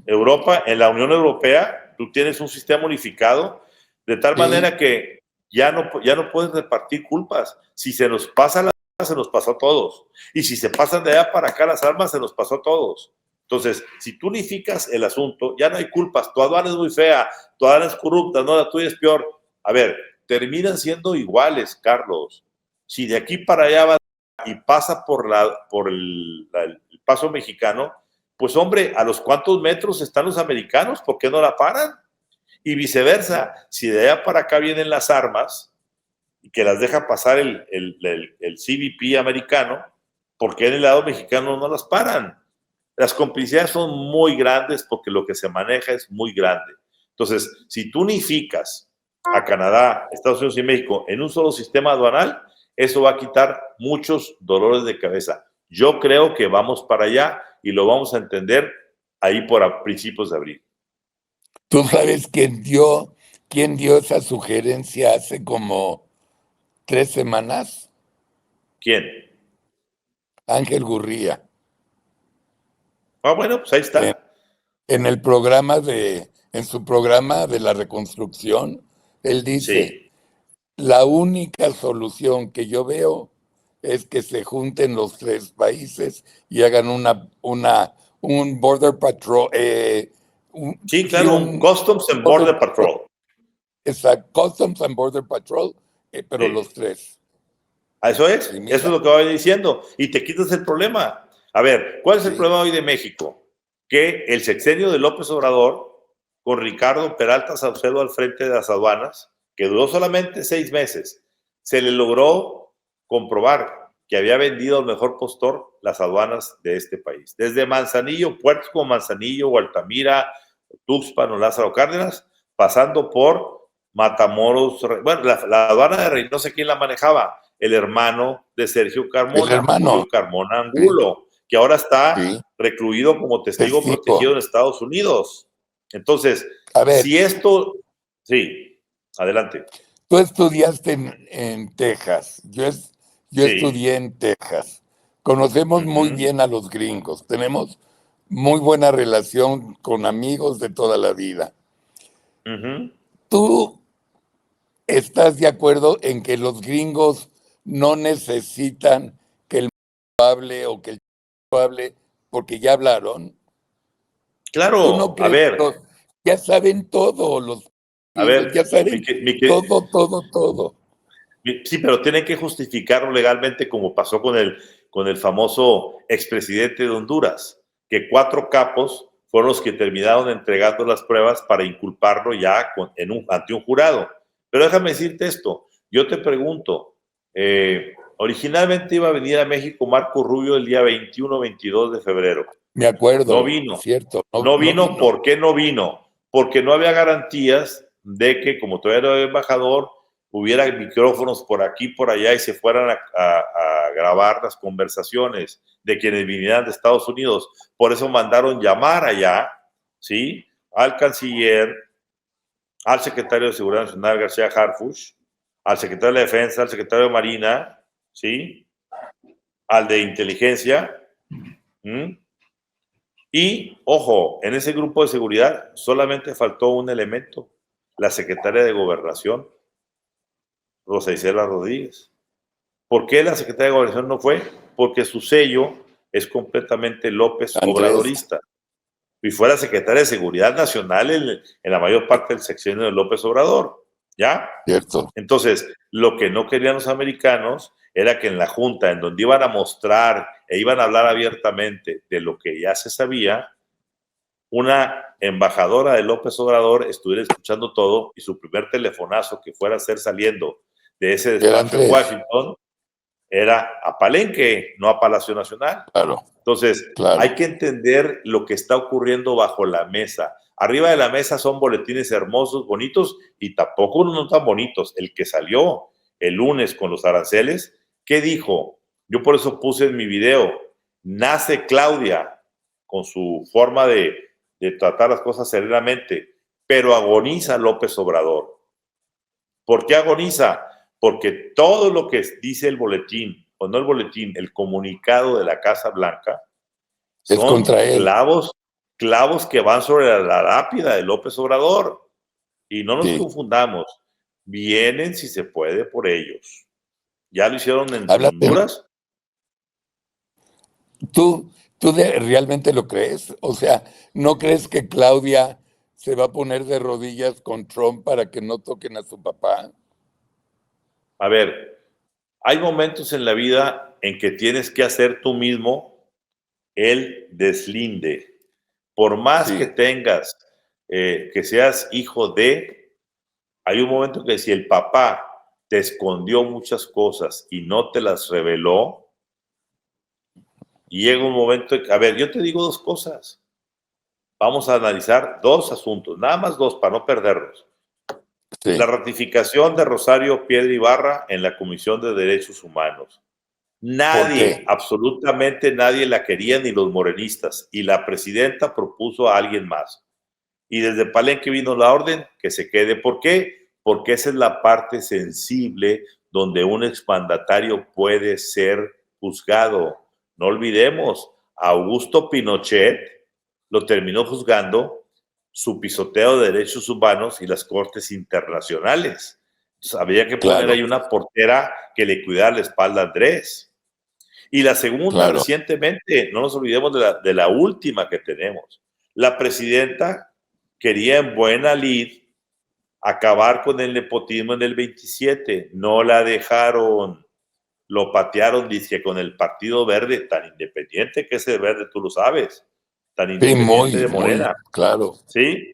Europa, en la Unión Europea, tú tienes un sistema unificado de tal Sí, manera que ya no puedes repartir culpas. Si se nos pasa la arma, se nos pasó a todos. Y si se pasan de allá para acá las armas, se nos pasó a todos. Entonces, si tú unificas el asunto, ya no hay culpas. Tu aduana es muy fea, tu aduana es corrupta, no, la tuya es peor. A ver, terminan siendo iguales, Carlos. Si de aquí para allá va y pasa por el paso mexicano, pues hombre, ¿a los cuántos metros están los americanos? ¿Por qué no la paran? Y viceversa, si de allá para acá vienen las armas y que las deja pasar el CBP americano, ¿por qué en el lado mexicano no las paran? Las complicidades son muy grandes porque lo que se maneja es muy grande. Entonces, si tú unificas a Canadá, Estados Unidos y México en un solo sistema aduanal, Eso va a quitar muchos dolores de cabeza. Yo creo que vamos para allá y lo vamos a entender ahí por principios de abril. ¿Tú sabes quién dio esa sugerencia hace como 3 semanas? ¿Quién? Ángel Gurría. Ah, bueno, pues ahí está. En su programa de la reconstrucción, él dice, Sí. la única solución que yo veo es que se junten los 3 países y hagan un border patrol, Sí, claro, un Customs and Border Patrol. Customs and Border Patrol, pero Sí. los 3. Eso es lo que va diciendo. Y te quitas el problema. A ver, ¿cuál es el problema hoy de México? Que el sexenio de López Obrador, con Ricardo Peralta Saucedo al frente de las aduanas, que duró solamente 6 meses, se le logró comprobar que había vendido al mejor postor las aduanas de este país. Desde Manzanillo, puertos como Manzanillo, Altamira, Tuxpan o Lázaro Cárdenas, pasando por Matamoros. Bueno, la aduana de Reynosa, ¿quién la manejaba? El hermano de Sergio Carmona, Julio Carmona Angulo, que ahora está recluido como testigo protegido en Estados Unidos. Entonces, a ver, si esto... Sí, adelante. Tú estudiaste en Texas, yo Sí. estudié en Texas. Conocemos muy bien a los gringos, tenemos muy buena relación con amigos de toda la vida. ¿Tú estás de acuerdo en que los gringos no necesitan que el hable o que el hable porque ya hablaron? Claro, ¿Tú no crees que ya saben todo los gringos, ya saben todo? Sí, pero tienen que justificarlo legalmente como pasó con el famoso expresidente de Honduras, que 4 capos fueron los que terminaron entregando las pruebas para inculparlo ya ante un jurado. Pero déjame decirte esto, yo te pregunto, originalmente iba a venir a México Marco Rubio el día 21-22 de febrero. Me acuerdo. No vino. Cierto. No vino. ¿Por qué no vino? Porque no había garantías de que, como todavía no era embajador, hubiera micrófonos por aquí, por allá y se fueran a grabar las conversaciones de quienes vinieran de Estados Unidos. Por eso mandaron llamar allá, ¿sí? Al canciller, al secretario de Seguridad Nacional, García Harfuch, al secretario de Defensa, al secretario de Marina, ¿sí? Al de Inteligencia. Y, ojo, en ese grupo de seguridad solamente faltó un elemento, la secretaria de Gobernación, Rosa Isela Rodríguez. ¿Por qué la secretaria de Gobernación no fue? Porque su sello es completamente López Obradorista. Y fue la secretaria de Seguridad Nacional en la mayor parte del sexenio de López Obrador. ¿Ya? Cierto. Entonces, lo que no querían los americanos era que en la junta, en donde iban a mostrar e iban a hablar abiertamente de lo que ya se sabía, una embajadora de López Obrador estuviera escuchando todo y su primer telefonazo que fuera a hacer saliendo de ese despacho en Washington era a Palenque, no a Palacio Nacional. Claro. Entonces, hay que entender lo que está ocurriendo bajo la mesa. Arriba de la mesa son boletines hermosos, bonitos, y tampoco unos no tan bonitos. El que salió el lunes con los aranceles, ¿qué dijo? Yo por eso puse en mi video, nace Claudia con su forma de tratar las cosas serenamente, pero agoniza López Obrador. ¿Por qué agoniza? Porque todo lo que dice el boletín, o no el boletín, el comunicado de la Casa Blanca, son clavos que van sobre la lápida de López Obrador. Y no nos confundamos, vienen si se puede por ellos. Ya lo hicieron en Honduras. ¿Tú realmente lo crees? O sea, ¿no crees que Claudia se va a poner de rodillas con Trump para que no toquen a su papá? A ver, hay momentos en la vida en que tienes que hacer tú mismo el deslinde. Por más que tengas, que seas hijo de, hay un momento que si el papá te escondió muchas cosas y no te las reveló, y llega un momento, a ver, yo te digo 2 cosas. Vamos a analizar 2 asuntos, nada más 2 para no perderlos. Sí. La ratificación de Rosario Piedra Ibarra en la Comisión de Derechos Humanos. Nadie, absolutamente nadie la quería, ni los morenistas, y la presidenta propuso a alguien más. Y desde Palenque vino la orden que se quede. ¿Por qué? Porque esa es la parte sensible donde un exmandatario puede ser juzgado. No olvidemos, Augusto Pinochet lo terminó juzgando su pisoteo de derechos humanos y las cortes internacionales. Entonces, había que poner ahí una portera que le cuidara la espalda a Andrés. Y la segunda, recientemente, no nos olvidemos de la última que tenemos. La presidenta quería en buena lid acabar con el nepotismo en el 27. No la dejaron. Lo patearon, dice, con el Partido Verde, tan independiente que ese Verde, tú lo sabes. Tan independiente de Morena. Claro. ¿Sí?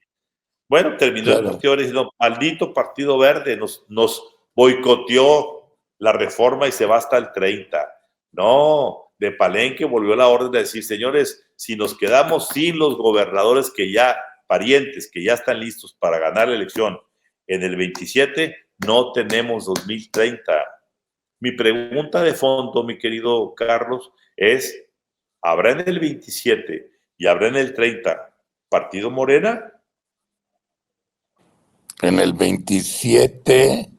Bueno, terminó el Partido Verde diciendo, maldito Partido Verde, nos boicoteó la reforma y se va hasta el 30. No, de Palenque volvió la orden de decir, señores, si nos quedamos sin los gobernadores parientes que ya están listos para ganar la elección en el 27, no tenemos 2030. Mi pregunta de fondo, mi querido Carlos, es, ¿habrá en el 27 y habrá en el 30 Partido Morena? En el 27...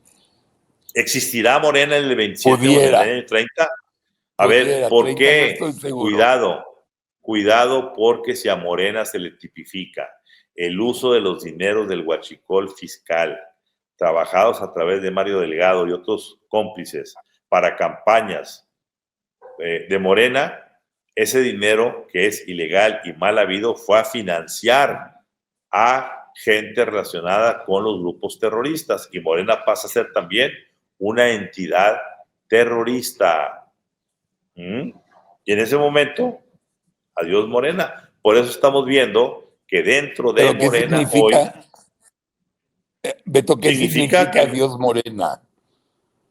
¿Existirá Morena en el 27 o en el 30? A ver, ¿por qué? Cuidado, porque si a Morena se le tipifica el uso de los dineros del huachicol fiscal, trabajados a través de Mario Delgado y otros cómplices para campañas de Morena, ese dinero que es ilegal y mal habido fue a financiar a gente relacionada con los grupos terroristas, y Morena pasa a ser también una entidad terrorista. Y en ese momento, adiós Morena. Por eso estamos viendo que dentro de Morena hoy... Beto, ¿qué significa adiós Morena?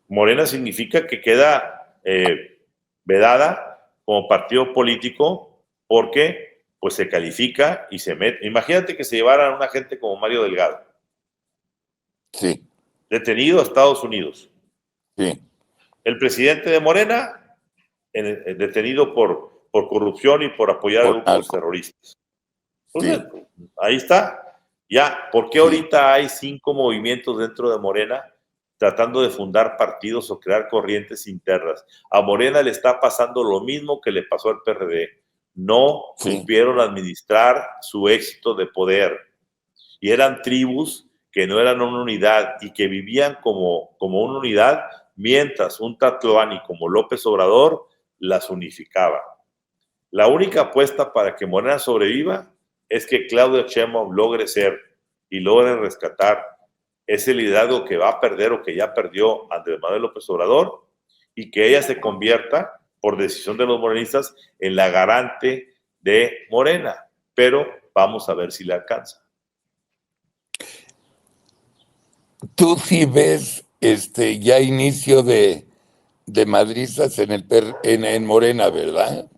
Morena significa que queda vedada como partido político porque pues se califica y se mete. Imagínate que se llevaran a una gente como Mario Delgado. Sí. Detenido a Estados Unidos. Sí. El presidente de Morena, detenido por corrupción y por apoyar a grupos terroristas. Entonces, ahí está. Ya, ¿por qué ahorita hay 5 movimientos dentro de Morena tratando de fundar partidos o crear corrientes internas? A Morena le está pasando lo mismo que le pasó al PRD. No supieron administrar su éxito de poder. Y eran tribus que no eran una unidad y que vivían como una unidad, mientras un Tlatoani como López Obrador las unificaba. La única apuesta para que Morena sobreviva es que Claudia Sheinbaum logre ser y logre rescatar ese liderazgo que va a perder o que ya perdió Andrés Manuel López Obrador, y que ella se convierta, por decisión de los morenistas, en la garante de Morena. Pero vamos a ver si le alcanza. Tú sí ves ya inicio de madrizas en Morena, ¿verdad?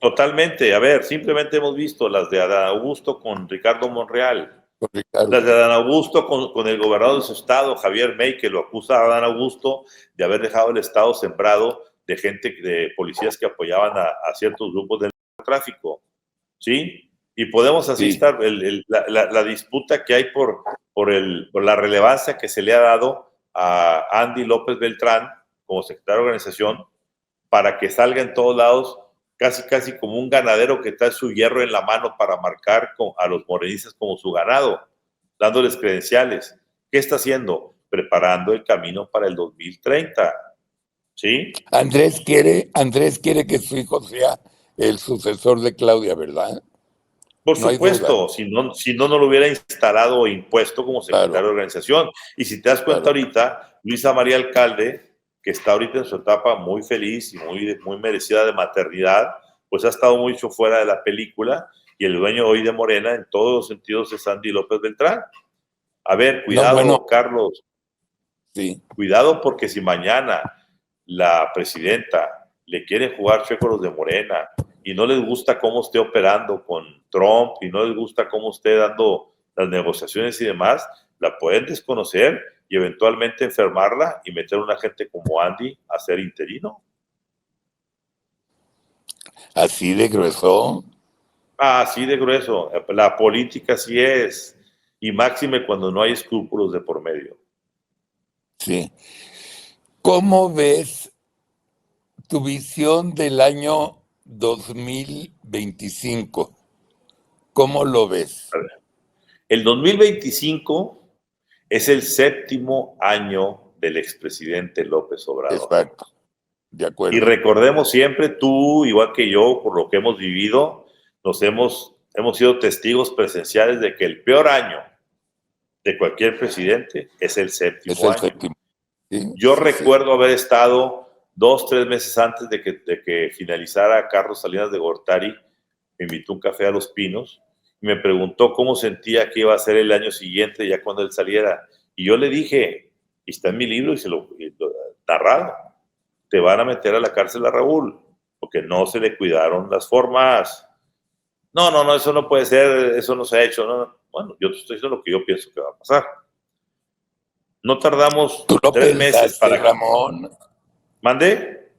Totalmente. A ver, simplemente hemos visto las de Adán Augusto con Ricardo Monreal. Las de Adán Augusto con el gobernador de su estado, Javier May, que lo acusa a Adán Augusto de haber dejado el estado sembrado de gente, de policías que apoyaban a ciertos grupos del tráfico. ¿Sí? Y podemos así estar, la disputa que hay por la relevancia que se le ha dado a Andy López Beltrán como secretario de organización, para que salga en todos lados casi como un ganadero que trae su hierro en la mano para marcar a los morenistas como su ganado, dándoles credenciales. ¿Qué está haciendo? Preparando el camino para el 2030. ¿Sí? Andrés quiere que su hijo sea el sucesor de Claudia, ¿verdad? Por supuesto, si no lo hubiera instalado o impuesto como secretario de organización. Y si te das cuenta ahorita, Luisa María Alcalde, que está ahorita en su etapa muy feliz y muy merecida de maternidad, pues ha estado mucho fuera de la película, y el dueño hoy de Morena en todos los sentidos es Andy López Beltrán. A ver, cuidado, Carlos. Sí. Cuidado, porque si mañana la presidenta le quiere jugar chueco a los de Morena y no les gusta cómo esté operando con Trump y no les gusta cómo esté dando las negociaciones y demás, la pueden desconocer y eventualmente enfermarla y meter a una gente como Andy a ser interino. Así de grueso. Así de grueso. La política sí es. Y máxime cuando no hay escrúpulos de por medio. Sí. ¿Cómo ves tu visión del año 2025? ¿Cómo lo ves? El 2025 es el 7º año del expresidente López Obrador. Exacto, de Y acuerdo. recordemos siempre, tú, igual que yo, por lo que hemos vivido, hemos sido testigos presenciales de que el peor año de cualquier presidente es el Es 7º el año. séptimo. Sí, Yo sí, sí. recuerdo haber estado 2-3 meses antes de que finalizara Carlos Salinas de Gortari, me invitó a un café a Los Pinos y me preguntó cómo sentía que iba a ser el año siguiente ya cuando él saliera. Y yo le dije, y está en mi libro y se lo narrado, te van a meter a la cárcel a Raúl, porque no se le cuidaron las formas. No, eso no puede ser, eso no se ha hecho. No. Bueno, yo te estoy diciendo lo que yo pienso que va a pasar. No tardamos ¿Tú lo 3 meses pensaste, para... Ramón? ¿Mandé?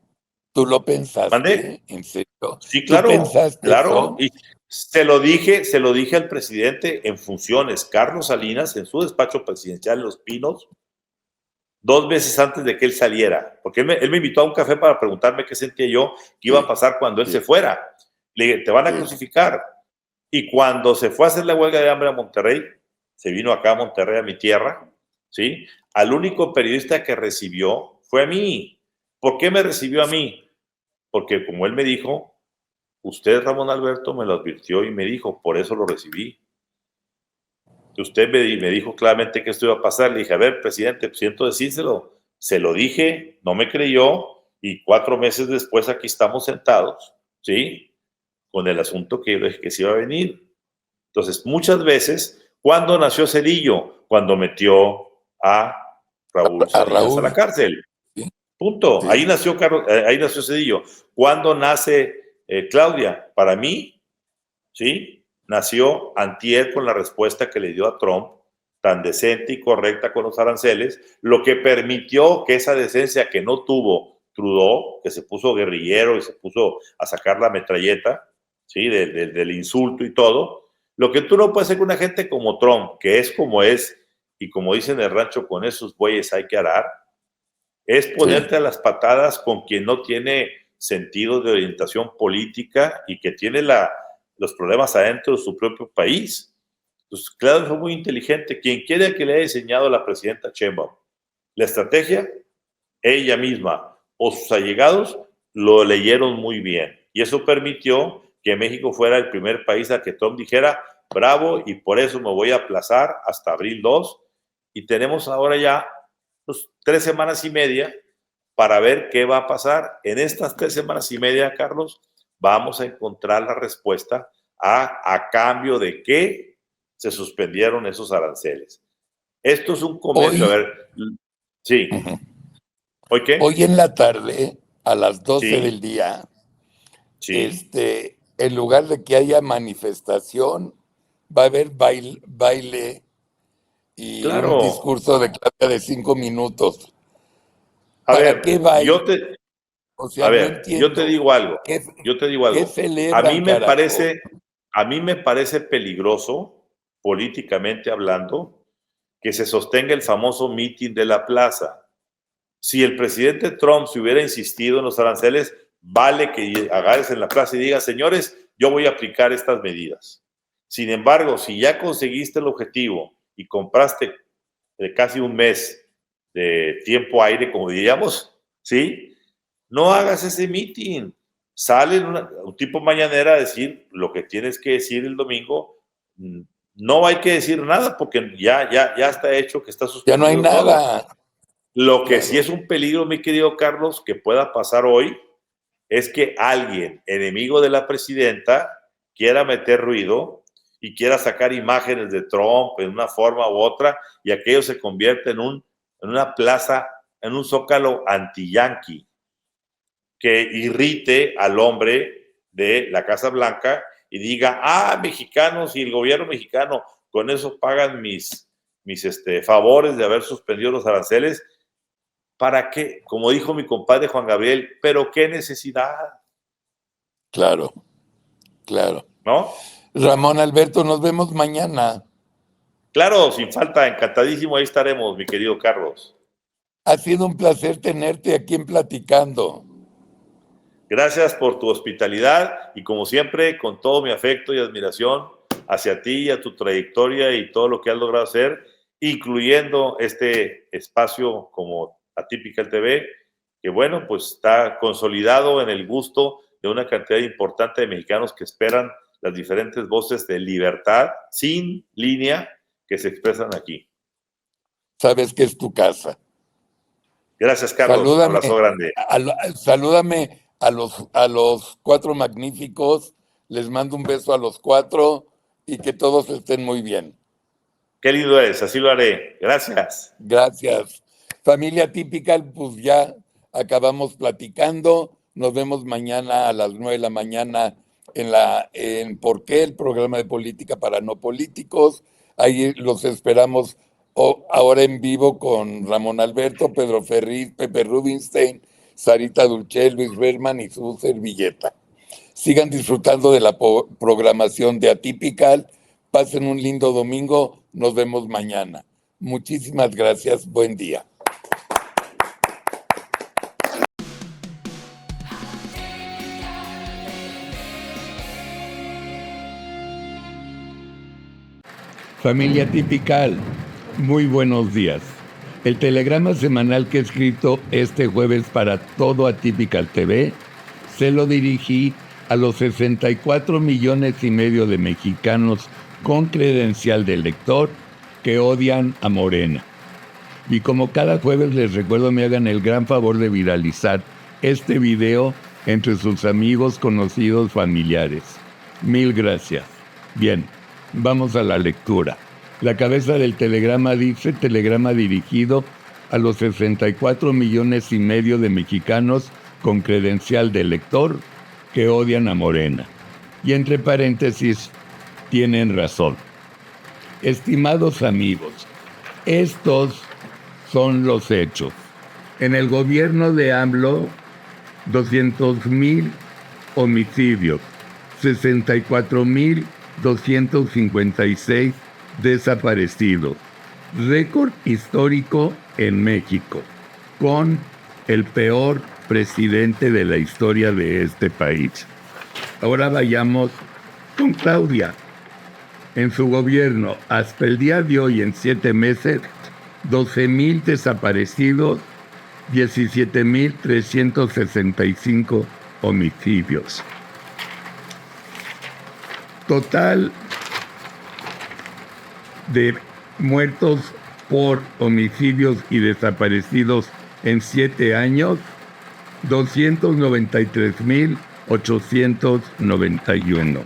¿Tú lo ¿Mandé? pensaste? ¿En serio? Sí, ¿Tú claro, pensaste claro. eso? Y se lo dije al presidente en funciones, Carlos Salinas, en su despacho presidencial en Los Pinos, 2 meses antes de que él saliera, porque él me invitó a un café para preguntarme qué sentía yo, qué iba a Sí, pasar cuando él sí, se fuera. Le dije, te van a sí. crucificar. Y cuando se fue a hacer la huelga de hambre a Monterrey, se vino acá a Monterrey, a mi tierra, ¿sí? Al único periodista que recibió fue a mí. ¿Por qué me recibió a mí? Porque como él me dijo, usted, Ramón Alberto, me lo advirtió y me dijo, por eso lo recibí. Usted me dijo claramente que esto iba a pasar. Le dije, a ver, presidente, pues siento decírselo. Se lo dije, no me creyó y 4 meses después aquí estamos sentados, ¿sí? Con el asunto que se iba a venir. Entonces, muchas veces, ¿cuándo nació Cedillo? Cuando metió a Raúl A Salinas a la Raúl. cárcel. Sí, Punto. sí. Ahí nació Cedillo. ¿Cuándo nace Claudia? Para mí, ¿sí? Nació antier con la respuesta que le dio a Trump, tan decente y correcta con los aranceles, lo que permitió que esa decencia que no tuvo Trudeau, que se puso guerrillero y se puso a sacar la metralleta, ¿sí? Del insulto y todo, lo que tú no puedes hacer con una gente como Trump, que es como es, y como dicen en el rancho, con esos bueyes hay que arar, es Sí. ponerte a las patadas con quien no tiene sentido de orientación política y que tiene los problemas adentro de su propio país. Pues claro, fue muy inteligente. Quien quiera que le haya diseñado a la presidenta Sheinbaum la estrategia, ella misma o sus allegados lo leyeron muy bien. Y eso permitió que México fuera el primer país a que Trump dijera, bravo, y por eso me voy a aplazar hasta abril 2. Y tenemos ahora ya 3 semanas y media para ver qué va a pasar. En estas 3 semanas y media, Carlos, vamos a encontrar la respuesta a cambio de qué se suspendieron esos aranceles. Esto es un comercio. A Hoy, ver, sí. ujú, ¿Hoy hoy qué? en la tarde, a las 12 del Sí, día, sí. en lugar de que haya manifestación, va a haber baile y un Claro. discurso de Claudia de 5 minutos. A ¿Para qué ver, baile? O sea, no yo te entiendo. digo algo. ¿Qué, Yo te digo qué algo. A mí celebran, me carajo? parece, a mí me parece peligroso, políticamente hablando, que se sostenga el famoso meeting de la plaza. Si el presidente Trump se hubiera insistido en los aranceles, vale que agarres en la plaza y digas, señores, yo voy a aplicar estas medidas. Sin embargo, si ya conseguiste el objetivo y compraste casi un mes de tiempo aire, como diríamos, ¿sí? No hagas ese meeting. Sale un tipo mañanera a decir lo que tienes que decir el domingo. No hay que decir nada porque ya está hecho que está Ya no hay suspendido todo. nada. Lo que sí Claro. es un peligro, mi querido Carlos, que pueda pasar hoy, es que alguien, enemigo de la presidenta, quiera meter ruido y quiera sacar imágenes de Trump en una forma u otra y aquello se convierte en una plaza, en un zócalo anti-yanqui que irrite al hombre de la Casa Blanca y diga, mexicanos y el gobierno mexicano, con eso pagan mis mis favores de haber suspendido los aranceles. ¿Para qué? Como dijo mi compadre Juan Gabriel, ¿pero qué necesidad? Claro. ¿No? Ramón Alberto, nos vemos mañana. Claro, sin falta, encantadísimo, ahí estaremos, mi querido Carlos. Ha sido un placer tenerte aquí en Platicando. Gracias por tu hospitalidad y como siempre, con todo mi afecto y admiración hacia ti y a tu trayectoria y todo lo que has logrado hacer, incluyendo este espacio como Atypical TV, que bueno, pues está consolidado en el gusto de una cantidad importante de mexicanos que esperan las diferentes voces de libertad sin línea que se expresan aquí. Sabes que es tu casa. Gracias, Carlos. Salúdame, un abrazo grande. Salúdame a los 4 magníficos. Les mando un beso a los 4 y que todos estén muy bien. Qué lindo es, así lo haré. Gracias. Gracias. Familia Atypical, pues ya acabamos platicando. Nos vemos mañana a las 9 de la mañana en ¿Por qué? El programa de política para no políticos. Ahí los esperamos ahora en vivo con Ramón Alberto, Pedro Ferriz, Pepe Rubinstein, Sarita Dulce, Luis Berman y su servilleta. Sigan disfrutando de la programación de Atypical. Pasen un lindo domingo. Nos vemos mañana. Muchísimas gracias. Buen día. Familia Atypical, muy buenos días. El telegrama semanal que he escrito este jueves para todo Atypical TV se lo dirigí a los 64 millones y medio de mexicanos con credencial de elector que odian a Morena. Y como cada jueves les recuerdo me hagan el gran favor de viralizar este video entre sus amigos, conocidos, familiares. Mil gracias. Bien, vamos a la lectura. La cabeza del telegrama dice: telegrama dirigido a los 64 millones y medio de mexicanos con credencial de elector que odian a Morena. Y entre paréntesis, tienen razón. Estimados amigos, estos son los hechos. En el gobierno de AMLO, 200,000 homicidios, 64,256 desaparecidos. Récord histórico en México, con el peor presidente de la historia de este país. Ahora vayamos con Claudia. En su gobierno, hasta el día de hoy, en 7 meses, 12,000 desaparecidos, 17,365 homicidios. Total de muertos por homicidios y desaparecidos en 7 años, 293,891.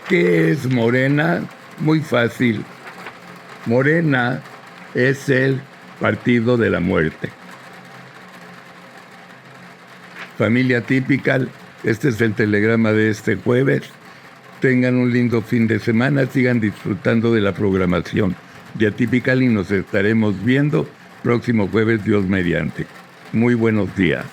¿Qué es Morena? Muy fácil. Morena es el partido de la muerte. Familia Atypical, este es el telegrama de este jueves. Tengan un lindo fin de semana, sigan disfrutando de la programación de Atypical y nos estaremos viendo próximo jueves, Dios mediante. Muy buenos días.